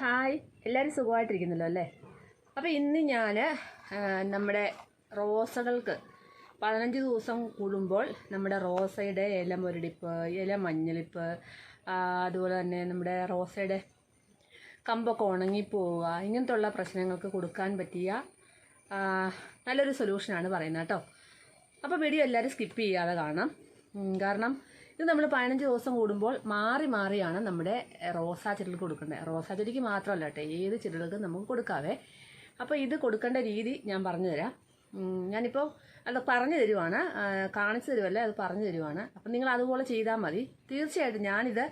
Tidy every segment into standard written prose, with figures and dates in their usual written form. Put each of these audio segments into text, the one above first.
Hi, എല്ലാവരും സുഖമായിട്ടിരിക്കുന്നല്ലോ അല്ലേ? അപ്പോൾ ഇന്ന് ഞാൻ നമ്മുടെ റോസകൾക്ക് 15 ദിവസം കൂടുമ്പോൾ നമ്മുടെ റോസയുടെ ഇല മുരടിപ്പ്, ഇല മഞ്ഞളിപ്പ്, അതുപോലെ തന്നെ നമ്മുടെ റോസയുടെ കമ്പൊക്കെ ഉണങ്ങിപ്പോവുക, ഇങ്ങനത്തുള്ള പ്രശ്നങ്ങൾക്ക് കൊടുക്കാൻ പറ്റിയ നല്ലൊരു സൊല്യൂഷനാണ് പറയുന്നത് കേട്ടോ. അപ്പോൾ വീഡിയോ എല്ലാവരും സ്കിപ്പ് ചെയ്യാതെ കാണാം. കാരണം ഇത് നമ്മൾ 15 ദിവസം കൂടുമ്പോൾ മാറി മാറിയാണ് നമ്മുടെ റോസാ ചെടികൾക്ക് കൊടുക്കേണ്ടത്. റോസാ ചെടിക്ക് മാത്രമല്ല കേട്ടോ, ഏത് ചെടികൾക്കും നമുക്ക് കൊടുക്കാവേ. അപ്പോൾ ഇത് കൊടുക്കേണ്ട രീതി ഞാൻ പറഞ്ഞു തരാം. ഞാനിപ്പോൾ അത് പറഞ്ഞു തരുവാണ്, കാണിച്ചു തരുമല്ലേ, അത് പറഞ്ഞു തരുവാണ്. അപ്പം നിങ്ങൾ അതുപോലെ ചെയ്താൽ മതി. തീർച്ചയായിട്ടും ഞാനിത്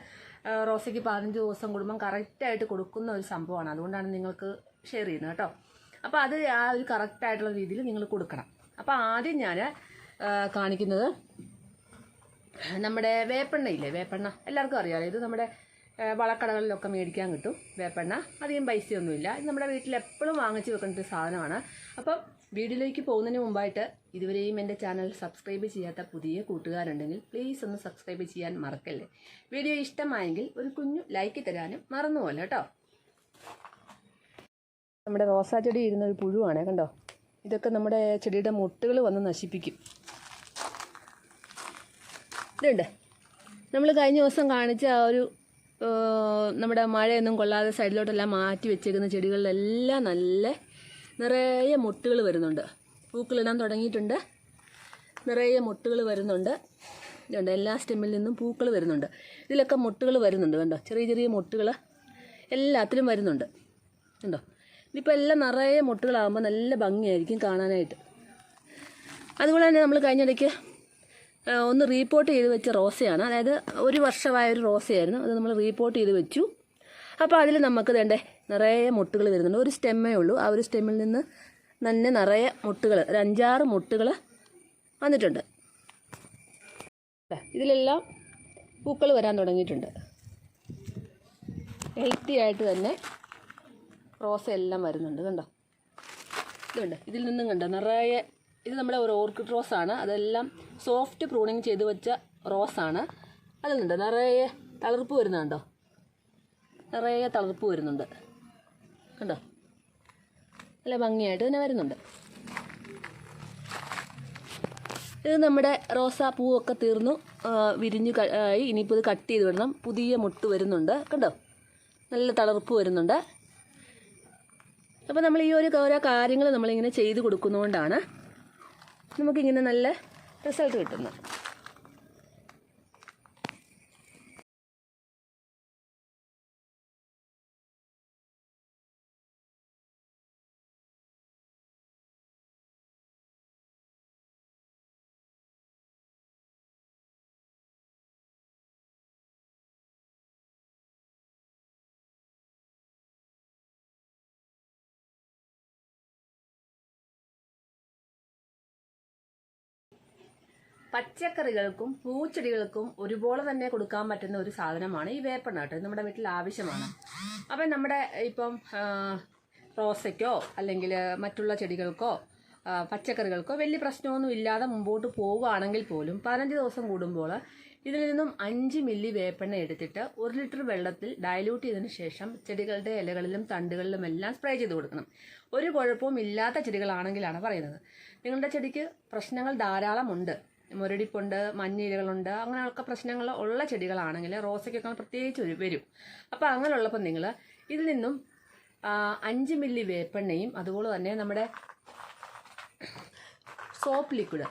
റോസയ്ക്ക് 15 ദിവസം കൂടുമ്പം കറക്റ്റായിട്ട് കൊടുക്കുന്ന ഒരു സംഭവമാണ്. അതുകൊണ്ടാണ് നിങ്ങൾക്ക് ഷെയർ ചെയ്യുന്നത് കേട്ടോ. അപ്പോൾ അത് ആ ഒരു കറക്റ്റായിട്ടുള്ള രീതിയിൽ നിങ്ങൾ കൊടുക്കണം. അപ്പോൾ ആദ്യം ഞാൻ കാണിക്കുന്നത് നമ്മുടെ വേപ്പെണ്ണയില്ലേ, വേപ്പെണ്ണ എല്ലാവർക്കും അറിയാമല്ലോ. ഇത് നമ്മുടെ വളക്കടകളിലൊക്കെ മേടിക്കാൻ കിട്ടും. വേപ്പെണ്ണ അധികം പൈസയൊന്നുമില്ല. ഇത് നമ്മുടെ വീട്ടിൽ എപ്പോഴും വാങ്ങിച്ച് വെക്കേണ്ട ഒരു സാധനമാണ്. അപ്പം വീഡിയോയിലേക്ക് പോകുന്നതിന് മുമ്പായിട്ട് ഇതുവരെയും എൻ്റെ ചാനൽ സബ്സ്ക്രൈബ് ചെയ്യാത്ത പുതിയ കൂട്ടുകാരുണ്ടെങ്കിൽ പ്ലീസ് ഒന്ന് സബ്സ്ക്രൈബ് ചെയ്യാൻ മറക്കല്ലേ. വീഡിയോ ഇഷ്ടമായെങ്കിൽ ഒരു കുഞ്ഞു ലൈക്ക് തരാനും മറന്നുപോലെ കേട്ടോ. നമ്മുടെ റോസാ ചെടി ഇരുന്നൊരു പുഴുവാണ് കണ്ടോ. ഇതൊക്കെ നമ്മുടെ ചെടിയുടെ മുട്ടുകൾ വന്ന് നശിപ്പിക്കും. ഇതുണ്ട്, നമ്മൾ കഴിഞ്ഞ ദിവസം കാണിച്ച ആ ഒരു നമ്മുടെ മഴയൊന്നും കൊള്ളാതെ സൈഡിലോട്ടെല്ലാം മാറ്റി വെച്ചേക്കുന്ന ചെടികളിലെല്ലാം നിറയെ മുട്ടുകൾ വരുന്നുണ്ട്. പൂക്കളിടാൻ തുടങ്ങിയിട്ടുണ്ട്, നിറയെ മുട്ടുകൾ വരുന്നുണ്ട്. ഇതുണ്ട്, എല്ലാ സ്റ്റെമ്മിൽ നിന്നും പൂക്കൾ വരുന്നുണ്ട്. ഇതിലൊക്കെ മുട്ടുകൾ വരുന്നുണ്ട് കണ്ടോ, ചെറിയ ചെറിയ മുട്ടുകൾ എല്ലാത്തിലും വരുന്നുണ്ട് കണ്ടോ. ഇതിപ്പോൾ എല്ലാം നിറയെ മുട്ടുകളാകുമ്പോൾ നല്ല ഭംഗിയായിരിക്കും കാണാനായിട്ട്. അതുപോലെ തന്നെ നമ്മൾ കഴിഞ്ഞിടയ്ക്ക് ഒന്ന് റീപോർട്ട് ചെയ്ത് വെച്ച റോസയാണ്, അതായത് 1 വർഷമായൊരു റോസയായിരുന്നു. അത് നമ്മൾ റീപോർട്ട് ചെയ്ത് വെച്ചു. അപ്പോൾ അതിൽ നമുക്ക് വേണ്ടേ നിറയെ മുട്ടുകൾ വരുന്നുണ്ട്. ഒരു സ്റ്റെമ്മേ ഉള്ളൂ, ആ ഒരു സ്റ്റെമ്മിൽ നിന്ന് തന്നെ നിറയെ മുട്ടുകൾ, ഒരു 5-6 മുട്ടുകൾ വന്നിട്ടുണ്ട്. ഇതിലെല്ലാം പൂക്കൾ വരാൻ തുടങ്ങിയിട്ടുണ്ട്. ഹെൽത്തി ആയിട്ട് തന്നെ റോസ എല്ലാം വരുന്നുണ്ട് കണ്ടോ. ഇതുണ്ട്, ഇതിൽ നിന്നും കണ്ടോ നിറയെ. ഇത് നമ്മുടെ ഒരു ഓർക്കിഡ് റോസാണ്. അതെല്ലാം സോഫ്റ്റ് പ്രൂണിങ് ചെയ്ത് വെച്ച റോസാണ്. അതിൽ നിന്നുണ്ട് നിറയെ തളിർപ്പ് വരുന്നുണ്ടോ, നിറയെ തളിർപ്പ് വരുന്നുണ്ട് കണ്ടോ. നല്ല ഭംഗിയായിട്ട് തന്നെ വരുന്നുണ്ട്. ഇത് നമ്മുടെ റോസാ പൂവൊക്കെ തീർന്നു, വിരിഞ്ഞ് ആയി. ഇനിയിപ്പോൾ ഇത് കട്ട് ചെയ്ത് വിടണം. പുതിയ മുട്ട് വരുന്നുണ്ട് കണ്ടോ, നല്ല തളിർപ്പ് വരുന്നുണ്ട്. അപ്പോൾ നമ്മൾ ഈ ഓരോ കാര്യങ്ങൾ നമ്മളിങ്ങനെ ചെയ്ത് കൊടുക്കുന്നതുകൊണ്ടാണ് നമുക്കിങ്ങനെ നല്ല റിസൾട്ട് കിട്ടുന്നത്. പച്ചക്കറികൾക്കും പൂച്ചെടികൾക്കും ഒരുപോലെ തന്നെ കൊടുക്കാൻ പറ്റുന്ന ഒരു സാധനമാണ് ഈ വേപ്പെണ്ണ കേട്ടോ. നമ്മുടെ വീട്ടിൽ ആവശ്യമാണ്. അപ്പം നമ്മുടെ ഇപ്പം റോസയ്ക്കോ അല്ലെങ്കിൽ മറ്റുള്ള ചെടികൾക്കോ പച്ചക്കറികൾക്കോ വലിയ പ്രശ്നമൊന്നും ഇല്ലാതെ മുമ്പോട്ട് പോവുകയാണെങ്കിൽ പോലും 15 ദിവസം കൂടുമ്പോൾ ഇതിൽ നിന്നും 5 മില്ലി വേപ്പെണ്ണ എടുത്തിട്ട് 1 ലിറ്റർ വെള്ളത്തിൽ ഡയലൂട്ട് ചെയ്തതിന് ശേഷം ചെടികളുടെ ഇലകളിലും തണ്ടുകളിലും എല്ലാം സ്പ്രേ ചെയ്ത് കൊടുക്കണം. ഒരു കുഴപ്പവും ഇല്ലാത്ത ചെടികളാണെങ്കിലാണ് പറയുന്നത്. നിങ്ങളുടെ ചെടിക്ക് പ്രശ്നങ്ങൾ ധാരാളം ഉണ്ട്, മുരടിപ്പുണ്ട്, മഞ്ഞയിലകളുണ്ട്, അങ്ങനെയൊക്കെ പ്രശ്നങ്ങൾ ഉള്ള ചെടികളാണെങ്കിൽ റോസയ്ക്കൊക്കെ പ്രത്യേകിച്ച് വരും. അപ്പോൾ അങ്ങനെയുള്ളപ്പോൾ നിങ്ങൾ ഇതിൽ നിന്നും 5 മില്ലി വേപ്പെണ്ണയും അതുപോലെ തന്നെ നമ്മുടെ സോപ്പ് ലിക്വിഡ്,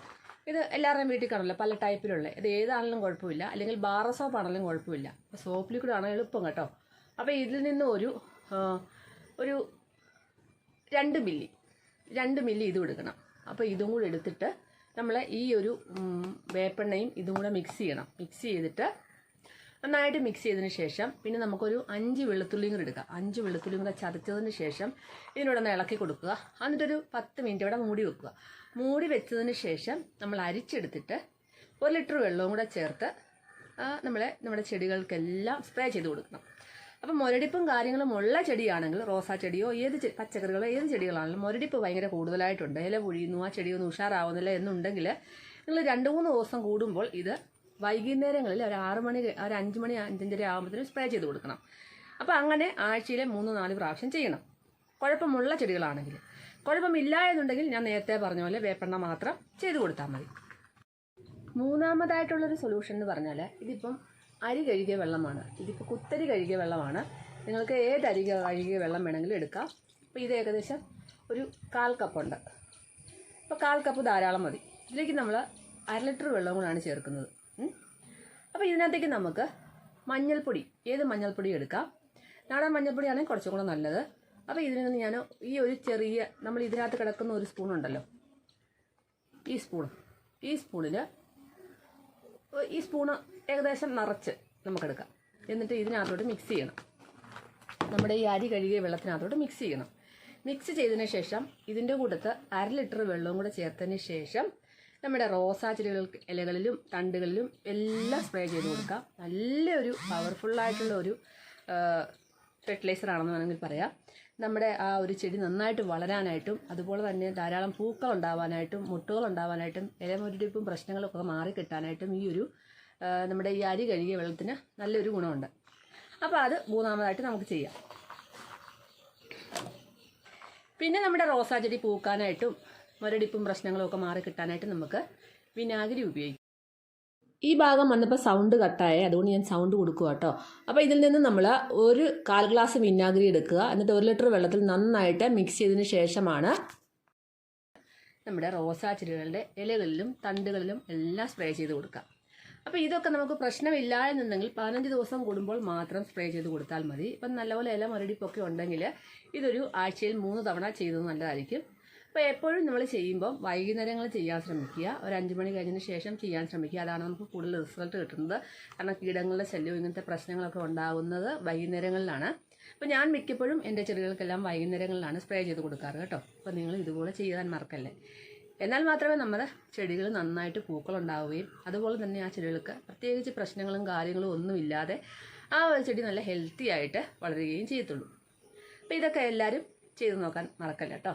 ഇത് എല്ലാവരുടെയും വീട്ടിൽ കാണുമല്ലോ, പല ടൈപ്പിലുള്ള. ഇത് ഏതാണെങ്കിലും കുഴപ്പമില്ല, അല്ലെങ്കിൽ ബാർ സോപ്പ് ആണെങ്കിലും കുഴപ്പമില്ല. സോപ്പ് ലിക്വിഡ് ആണ് എളുപ്പം കേട്ടോ. അപ്പോൾ ഇതിൽ നിന്ന് ഒരു 2 മില്ലി ഇത് എടുക്കണം. അപ്പോൾ ഇതും കൂടി എടുത്തിട്ട് നമ്മൾ ഈ ഒരു വേപ്പെണ്ണയും ഇതും കൂടെ മിക്സ് ചെയ്യണം. മിക്സ് ചെയ്തിട്ട് നന്നായിട്ട് മിക്സ് ചെയ്തതിന് ശേഷം പിന്നെ നമുക്കൊരു 5 വെളുത്തുള്ളിയും കൂടെ എടുക്കാം. 5 വെളുത്തുള്ളിയും കൂടെ ചതച്ചതിന് ശേഷം ഇതിനോടൊന്ന് ഇളക്കി കൊടുക്കുക. എന്നിട്ടൊരു 10 മിനിറ്റ് ഇവിടെ മൂടി വെക്കുക. മൂടി വെച്ചതിന് ശേഷം നമ്മൾ അരിച്ചെടുത്തിട്ട് 1 ലിറ്റർ വെള്ളവും കൂടെ ചേർത്ത് നമ്മുടെ ചെടികൾക്കെല്ലാം സ്പ്രേ ചെയ്ത് കൊടുക്കണം. അപ്പം മുരടിപ്പും കാര്യങ്ങളും ഉള്ള ചെടിയാണെങ്കിൽ, റോസാ ചെടിയോ പച്ചക്കറികളോ ഏത് ചെടികളാണെങ്കിലും മുരടിപ്പ് ഭയങ്കര കൂടുതലായിട്ടുണ്ട്, ഇല പൊഴിയുന്നു, ആ ചെടിയൊന്നും ഉഷാറാവുന്നില്ല എന്നുണ്ടെങ്കിൽ നിങ്ങൾ 2-3 ദിവസം കൂടുമ്പോൾ ഇത് വൈകുന്നേരങ്ങളിൽ ഒരു 6 മണി, ഒരു 5 മണി 5:30 ആകുമ്പോഴത്തേനും സ്പ്രേ ചെയ്ത് കൊടുക്കണം. അപ്പോൾ അങ്ങനെ ആഴ്ചയിൽ 3-4 പ്രാവശ്യം ചെയ്യണം, കുഴപ്പമുള്ള ചെടികളാണെങ്കിൽ. കുഴപ്പമില്ല എന്നുണ്ടെങ്കിൽ ഞാൻ നേരത്തെ പറഞ്ഞ പോലെ വേപ്പെണ്ണ മാത്രം ചെയ്ത് കൊടുത്താൽ മതി. മൂന്നാമതായിട്ടുള്ളൊരു സൊല്യൂഷൻ എന്ന് പറഞ്ഞാൽ, ഇതിപ്പം അരി കഴുകിയ വെള്ളമാണ്. ഇതിപ്പോൾ കുത്തരി കഴുകിയ വെള്ളമാണ്. നിങ്ങൾക്ക് ഏത് അരി കഴുകിയ വെള്ളം വേണമെങ്കിലും എടുക്കാം. അപ്പോൾ ഇത് ഏകദേശം ഒരു 1/4 കപ്പുണ്ട്. അപ്പോൾ 1/4 കപ്പ് ധാരാളം മതി. ഇതിലേക്ക് നമ്മൾ 1/2 ലിറ്റർ വെള്ളം കൂടാണ് ചേർക്കുന്നത്. അപ്പോൾ ഇതിനകത്തേക്ക് നമുക്ക് മഞ്ഞൾപ്പൊടി, ഏത് മഞ്ഞൾപ്പൊടി എടുക്കാം. നാടൻ മഞ്ഞൾപ്പൊടിയാണെങ്കിൽ കുറച്ചും കൂടെ നല്ലത്. അപ്പോൾ ഇതിൽ നിന്ന് ഞാൻ ഈ ഒരു ചെറിയ, നമ്മൾ ഇതിനകത്ത് കിടക്കുന്ന ഒരു സ്പൂണുണ്ടല്ലോ, ഈ സ്പൂണ് ഏകദേശം നിറച്ച് നമുക്കെടുക്കാം. എന്നിട്ട് ഇതിനകത്തോട്ട് മിക്സ് ചെയ്യണം. നമ്മുടെ ഈ അരി കഴുകിയ വെള്ളത്തിനകത്തോട്ട് മിക്സ് ചെയ്യണം. മിക്സ് ചെയ്തതിന് ശേഷം ഇതിൻ്റെ കൂട്ടത്ത് 1/2 ലിറ്റർ വെള്ളവും കൂടെ ചേർത്തതിന് ശേഷം നമ്മുടെ റോസാ ചെടികൾക്ക് ഇലകളിലും തണ്ടുകളിലും എല്ലാം സ്പ്രേ ചെയ്ത് കൊടുക്കാം. നല്ലൊരു പവർഫുള്ളായിട്ടുള്ള ഒരു ഫെർട്ടിലൈസറാണെന്ന് വേണമെങ്കിൽ പറയാം. നമ്മുടെ ആ ഒരു ചെടി നന്നായിട്ട് വളരാനായിട്ടും അതുപോലെ തന്നെ ധാരാളം പൂക്കൾ ഉണ്ടാവാനായിട്ടും മുട്ടുകൾ ഉണ്ടാവാനായിട്ടും ഇലമുരടിപ്പും പ്രശ്നങ്ങളൊക്കെ മാറിക്കിട്ടാനായിട്ടും ഈ ഒരു നമ്മുടെ ഈ അരി കഴുകിയ വെള്ളത്തിന് നല്ലൊരു ഗുണമുണ്ട്. അപ്പോൾ അത് മൂന്നാമതായിട്ട് നമുക്ക് ചെയ്യാം. പിന്നെ നമ്മുടെ റോസാ ചെടി പൂക്കാനായിട്ടും മുരടിപ്പും പ്രശ്നങ്ങളും ഒക്കെ മാറിക്കിട്ടാനായിട്ട് നമുക്ക് വിനാഗിരി ഉപയോഗിക്കും. ഈ ഭാഗം വന്നപ്പോൾ സൗണ്ട് കട്ടായേ, അതുകൊണ്ട് ഞാൻ സൗണ്ട് കൊടുക്കുക കേട്ടോ. അപ്പോൾ ഇതിൽ നിന്ന് നമ്മൾ ഒരു 1/4 ഗ്ലാസ് വിനാഗിരി എടുക്കുക. എന്നിട്ട് 1 ലിറ്റർ വെള്ളത്തിൽ നന്നായിട്ട് മിക്സ് ചെയ്തതിന് ശേഷമാണ് നമ്മുടെ റോസാ ചെടികളുടെ ഇലകളിലും തണ്ടുകളിലും എല്ലാം സ്പ്രേ ചെയ്ത് കൊടുക്കുക. അപ്പോൾ ഇതൊക്കെ നമുക്ക് പ്രശ്നമില്ല എന്നുണ്ടെങ്കിൽ 15 ദിവസം കൂടുമ്പോൾ മാത്രം സ്പ്രേ ചെയ്ത് കൊടുത്താൽ മതി. ഇപ്പം നല്ലപോലെ ഇല മുരടിപ്പൊക്കെ ഉണ്ടെങ്കിൽ ഇതൊരു ആഴ്ചയിൽ 3 തവണ ചെയ്തത് നല്ലതായിരിക്കും. അപ്പോൾ എപ്പോഴും നമ്മൾ ചെയ്യുമ്പോൾ വൈകുന്നേരങ്ങൾ ചെയ്യാൻ ശ്രമിക്കുക. ഒരു 5 മണി കഴിഞ്ഞതിന് ശേഷം ചെയ്യാൻ ശ്രമിക്കുക. അതാണ് നമുക്ക് കൂടുതൽ റിസൾട്ട് കിട്ടുന്നത്. കാരണം കീടങ്ങളുടെ ശല്യവും ഇങ്ങനത്തെ പ്രശ്നങ്ങളൊക്കെ ഉണ്ടാകുന്നത് വൈകുന്നേരങ്ങളിലാണ്. അപ്പോൾ ഞാൻ മിക്കപ്പോഴും എൻ്റെ ചെടികൾക്കെല്ലാം വൈകുന്നേരങ്ങളിലാണ് സ്പ്രേ ചെയ്ത് കൊടുക്കാറ് കേട്ടോ. അപ്പോൾ നിങ്ങൾ ഇതുപോലെ ചെയ്യാൻ മറക്കല്ലേ. എന്നാൽ മാത്രമേ നമ്മുടെ ചെടികൾ നന്നായിട്ട് പൂക്കളുണ്ടാവുകയും അതുപോലെ തന്നെ ആ ചെടികൾക്ക് പ്രത്യേകിച്ച് പ്രശ്നങ്ങളും കാര്യങ്ങളും ഒന്നുമില്ലാതെ ആ ഒരു ചെടി നല്ല ഹെൽത്തി ആയിട്ട് വളരുകയും ചെയ്യത്തുള്ളൂ. അപ്പോൾ ഇതൊക്കെ എല്ലാവരും ചെയ്ത് നോക്കാൻ മറക്കല്ല കേട്ടോ.